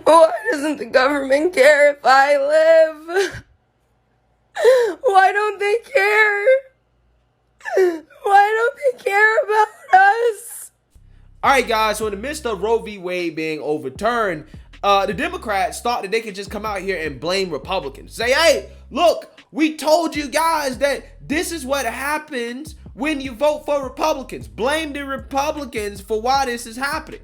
Why doesn't the government care if I live? Why don't they care? Why don't they care about us? All right, guys, so in the midst of Roe v. Wade being overturned, the Democrats thought that they could just come out here and blame Republicans. Say, hey, look, we told you guys that this is what happens when you vote for Republicans. Blame the Republicans for why this is happening,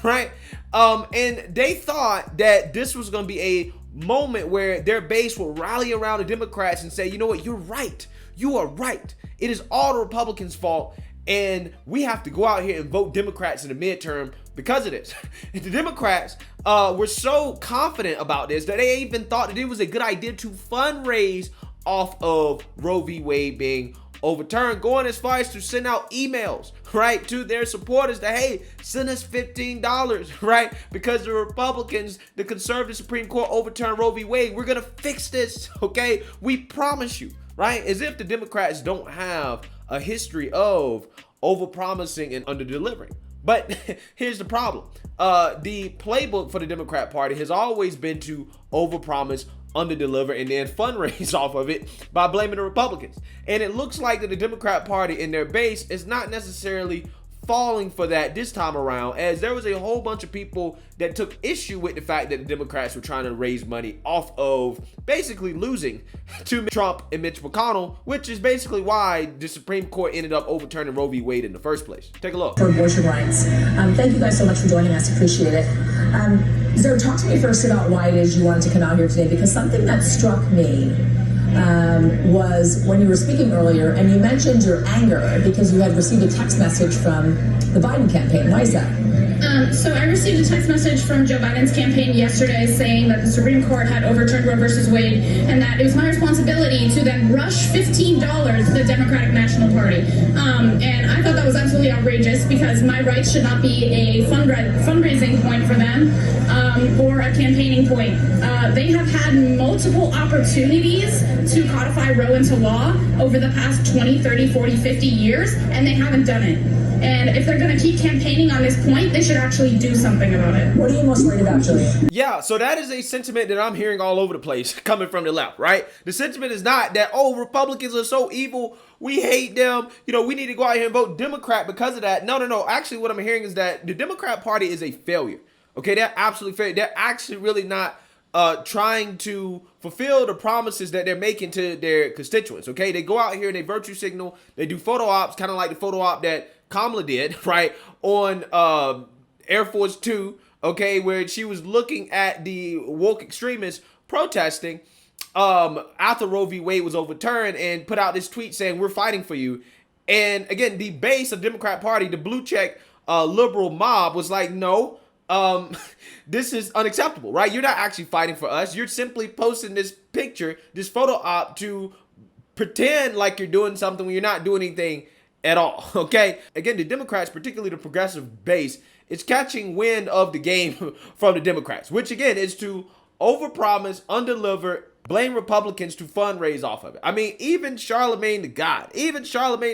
right? And they thought that this was going to be a moment where their base will rally around the Democrats and say, you know what, you're right. You are right. It is all the Republicans' fault, and we have to go out here and vote Democrats in the midterm because of this. The Democrats were so confident about this that they even thought that it was a good idea to fundraise off of Roe v. Wade being overturned, going as far as to send out emails, right, to their supporters that, hey, send us $15, right, because the Republicans, the conservative Supreme Court overturned Roe v. Wade. We're gonna fix this, okay? We promise you, right? As if the Democrats don't have a history of overpromising and under-delivering. But here's the problem. The playbook for the Democrat Party has always been to overpromise, under-deliver, and then fundraise off of it by blaming the Republicans. And it looks like that the Democrat Party in their base is not necessarily falling for that this time around, as there was a whole bunch of people that took issue with the fact that the Democrats were trying to raise money off of basically losing to Trump and Mitch McConnell, which is basically why the Supreme Court ended up overturning Roe v. Wade in the first place. Take a look. For abortion rights. Thank you guys so much for joining us. Appreciate it. Zoe, talk to me first about why it is you wanted to come out here today, because something that struck me was when you were speaking earlier and you mentioned your anger because you had received a text message from the Biden campaign. Why is that? So I received a text message from Joe Biden's campaign yesterday saying that the Supreme Court had overturned Roe versus Wade and that it was my responsibility to then rush $15 to the Democratic National Party. And I thought that was absolutely outrageous because my rights should not be a fundraising point for them or a campaigning point. They have had multiple opportunities to codify Roe into law over the past 20, 30, 40, 50 years, and they haven't done it. And if they're going to keep campaigning on this point, they should actually do something about it. What are you most worried about, Julia? Yeah, so that is a sentiment that I'm hearing all over the place coming from the left, right? The sentiment is not that, oh, Republicans are so evil, we hate them, you know, we need to go out here and vote Democrat because of that. No. Actually, what I'm hearing is that the Democrat Party is a failure. Okay, they're absolutely failure. They're actually really not trying to fulfill the promises that they're making to their constituents. Okay, they go out here and they virtue signal, they do photo ops, kind of like the photo op that Kamala did, right, on Air Force Two, okay, where she was looking at the woke extremists protesting after Roe v. Wade was overturned and put out this tweet saying, we're fighting for you. And again, the base of the Democrat Party, the blue check liberal mob was like, no, this is unacceptable, right? You're not actually fighting for us. You're simply posting this picture, this photo op to pretend like you're doing something when you're not doing anything at all, okay? Again, the Democrats, particularly the progressive base, is catching wind of the game from the Democrats, which again is to overpromise, undeliver, blame Republicans to fundraise off of it. I mean, even Charlamagne the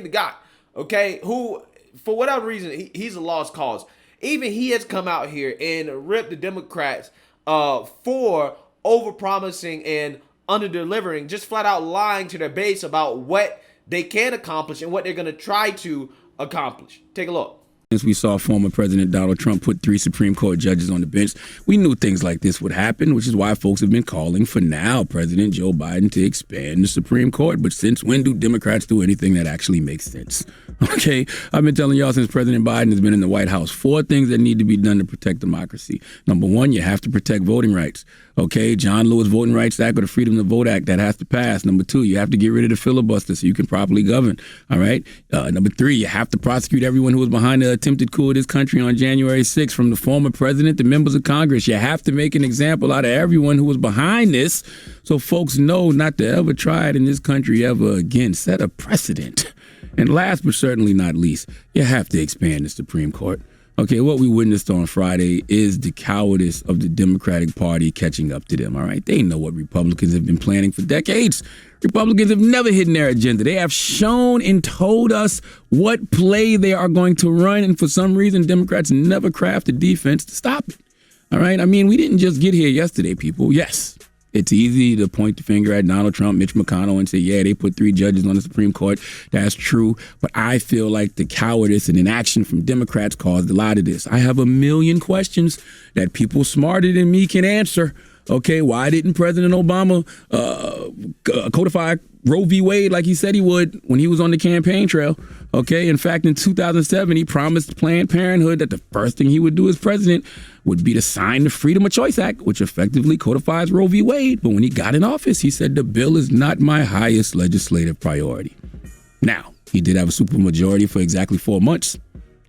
God, okay, who, for whatever reason, he's a lost cause. Even he has come out here and ripped the Democrats for overpromising and under-delivering, just flat out lying to their base about what they can accomplish and what they're going to try to accomplish. Take a look. Since we saw former President Donald Trump put 3 Supreme Court judges on the bench, we knew things like this would happen, which is why folks have been calling for now President Joe Biden to expand the Supreme Court. But since when do Democrats do anything that actually makes sense? Okay, I've been telling y'all since President Biden has been in the White House, 4 things that need to be done to protect democracy. Number 1, you have to protect voting rights. Okay, John Lewis Voting Rights Act or the Freedom to Vote Act, that has to pass. Number 2, you have to get rid of the filibuster so you can properly govern. All right. Number 3, you have to prosecute everyone who was behind the attempted coup of this country on January 6th, from the former president to members of Congress. You have to make an example out of everyone who was behind this so folks know not to ever try it in this country ever again. Set a precedent. And last but certainly not least, you have to expand the Supreme Court. Okay, what we witnessed on Friday is the cowardice of the Democratic Party catching up to them, all right? They know what Republicans have been planning for decades. Republicans have never hidden their agenda. They have shown and told us what play they are going to run, and for some reason, Democrats never craft a defense to stop it. All right. I mean, we didn't just get here yesterday, people. Yes, it's easy to point the finger at Donald Trump, Mitch McConnell, and say, yeah, they put 3 judges on the Supreme Court. That's true. But I feel like the cowardice and inaction from Democrats caused a lot of this. I have a million questions that people smarter than me can answer. Okay, why didn't President Obama codify Roe v. Wade like he said he would when he was on the campaign trail? Okay, in fact, in 2007, he promised Planned Parenthood that the first thing he would do as president would be to sign the Freedom of Choice Act, which effectively codifies Roe v. Wade. But when he got in office, he said the bill is not my highest legislative priority. Now, he did have a supermajority for exactly 4 months.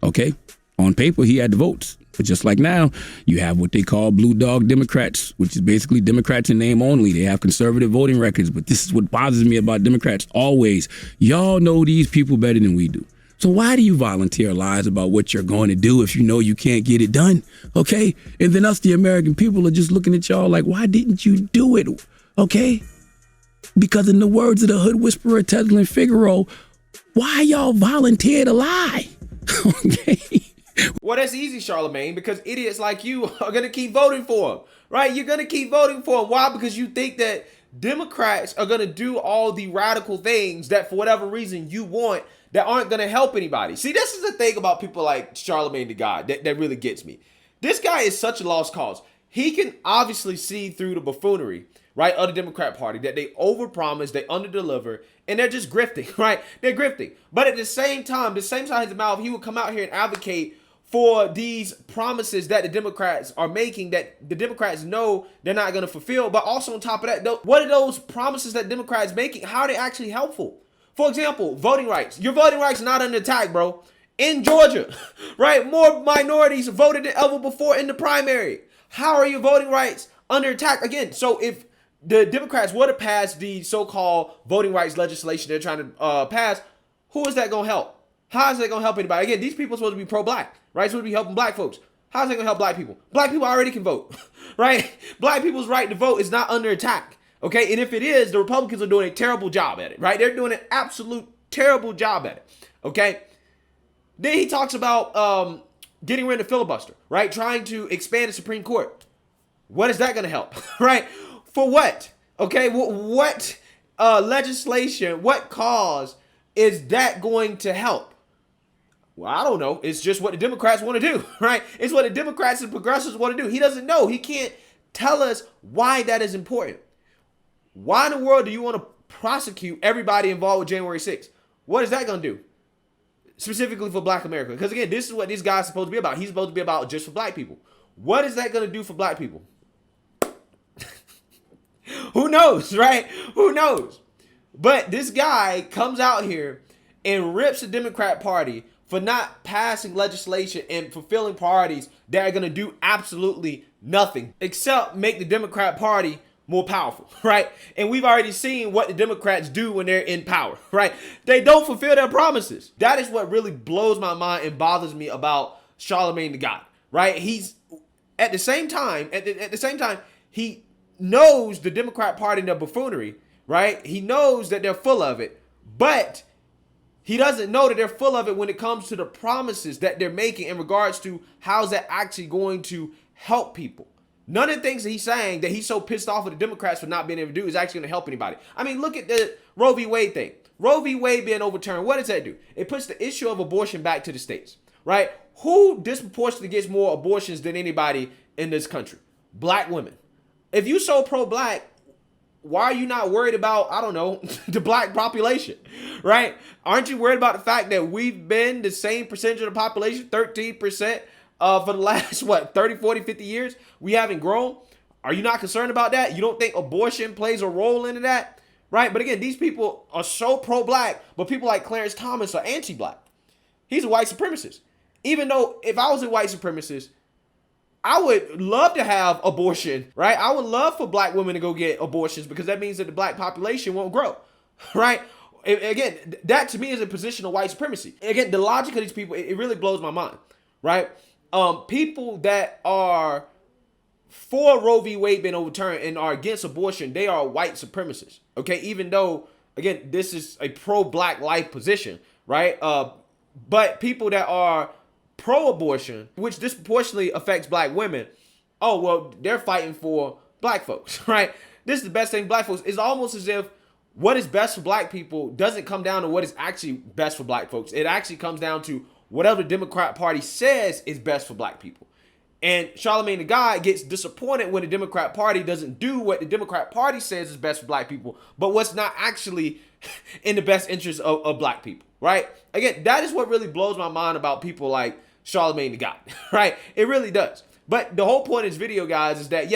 Okay, on paper, he had the votes. But just like now, you have what they call blue dog Democrats, which is basically Democrats in name only. They have conservative voting records. But this is what bothers me about Democrats always. Y'all know these people better than we do. So why do you volunteer lies about what you're going to do if you know you can't get it done? Okay? And then us, the American people, are just looking at y'all like, why didn't you do it? Okay? Because in the words of the hood whisperer, Tesla and Figaro, why y'all volunteer to lie? Okay? Well, that's easy, Charlamagne, because idiots like you are going to keep voting for him, right? You're going to keep voting for him. Why? Because you think that Democrats are going to do all the radical things that for whatever reason you want that aren't going to help anybody. See, this is the thing about people like Charlamagne the God that really gets me. This guy is such a lost cause. He can obviously see through the buffoonery, right, of the Democrat Party, that they overpromise, they underdeliver, and they're just grifting, right? They're grifting. But at the same time, the same side of his mouth, he would come out here and advocate for these promises that the Democrats are making that the Democrats know they're not going to fulfill. But also on top of that, what are those promises that Democrats making? How are they actually helpful? For example, voting rights. Your voting rights are not under attack, bro. In Georgia, right? More minorities voted than ever before in the primary. How are your voting rights under attack? Again, so if the Democrats were to pass the so-called voting rights legislation they're trying to pass, who is that going to help? How is that going to help anybody? Again, these people are supposed to be pro-black, right? Supposed to be helping black folks. How is that going to help black people? Black people already can vote, right? Black people's right to vote is not under attack, okay? And if it is, the Republicans are doing a terrible job at it, right? They're doing an absolute terrible job at it, okay? Then he talks about getting rid of filibuster, right? Trying to expand the Supreme Court. What is that going to help, right? For what? Okay, what legislation, what cause is that going to help? Well, I don't know. It's just what the Democrats want to do, right? It's what the Democrats and progressives want to do. He doesn't know. He can't tell us why that is important. Why in the world do you want to prosecute everybody involved with January 6th? What is that going to do? Specifically for black America. Because again, this is what this guy's supposed to be about. He's supposed to be about just for black people. What is that going to do for black people? Who knows, right? Who knows? But this guy comes out here and rips the Democrat Party for not passing legislation and fulfilling priorities that are going to do absolutely nothing except make the Democrat Party more powerful, right? And we've already seen what the Democrats do when they're in power, right? They don't fulfill their promises. That is what really blows my mind and bothers me about Charlamagne the God, right? He's at the same time, he knows the Democrat Party and their buffoonery, right? He knows that they're full of it, but he doesn't know that they're full of it when it comes to the promises that they're making in regards to how's that actually going to help people. None of the things that he's saying that he's so pissed off with the Democrats for not being able to do is actually going to help anybody. I mean, look at the Roe v. Wade thing. Roe v. Wade being overturned, what does that do? It puts the issue of abortion back to the states, right? Who disproportionately gets more abortions than anybody in this country? Black women. If you so pro-black, why are you not worried about, I don't know, the black population, right? Aren't you worried about the fact that we've been the same percentage of the population, 13%, for the last, 30, 40, 50 years? We haven't grown. Are you not concerned about that? You don't think abortion plays a role into that, right? But again, these people are so pro-black, but people like Clarence Thomas are anti-black. He's a white supremacist. Even though if I was a white supremacist, I would love to have abortion, right? I would love for black women to go get abortions because that means that the black population won't grow, right? Again, that to me is a position of white supremacy. Again, the logic of these people, it really blows my mind, right? People that are for Roe v. Wade being overturned and are against abortion, they are white supremacists, okay? Even though, again, this is a pro-black life position, right? But people that are pro-abortion, which disproportionately affects black women, oh, well, they're fighting for black folks, right? This is the best thing for black folks. It's almost as if what is best for black people doesn't come down to what is actually best for black folks. It actually comes down to whatever the Democrat Party says is best for black people. And Charlamagne the God gets disappointed when the Democrat Party doesn't do what the Democrat Party says is best for black people, but what's not actually in the best interest of black people, right? Again, that is what really blows my mind about people like Charlamagne the God, right? It really does. But the whole point of this video, guys, is that,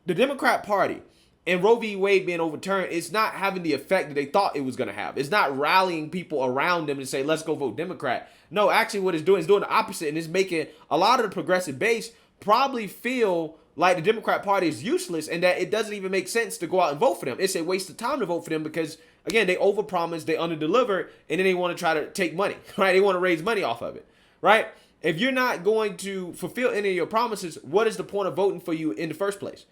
the Democrat Party and Roe v. Wade being overturned, it's not having the effect that they thought it was going to have. It's not rallying people around them to say, let's go vote Democrat. No, actually what it's doing is doing the opposite, and it's making a lot of the progressive base probably feel like the Democrat Party is useless and that it doesn't even make sense to go out and vote for them. It's a waste of time to vote for them because, again, they overpromise, they underdeliver, and then they want to try to take money, right? They want to raise money off of it, right? If you're not going to fulfill any of your promises, what is the point of voting for you in the first place?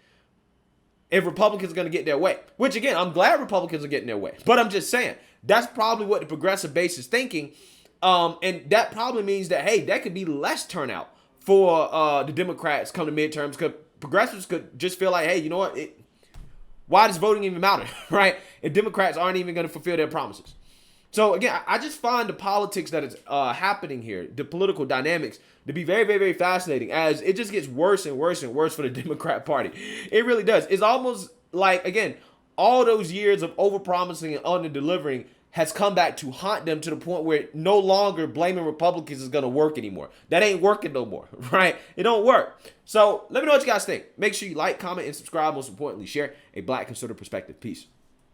If Republicans are going to get their way, which, again, I'm glad Republicans are getting their way, but I'm just saying that's probably what the progressive base is thinking. And that probably means that, hey, that could be less turnout for the Democrats come to midterms because progressives could just feel like, hey, you know what? Why does voting even matter, right? If Democrats aren't even going to fulfill their promises. So, again, I just find the politics that is happening here, the political dynamics, to be very, very, very fascinating as it just gets worse and worse and worse for the Democrat Party. It really does. It's almost like, again, all those years of overpromising and under-delivering has come back to haunt them to the point where no longer blaming Republicans is going to work anymore. That ain't working no more, right? It don't work. So let me know what you guys think. Make sure you like, comment, and subscribe. Most importantly, share a Black conservative perspective. Peace.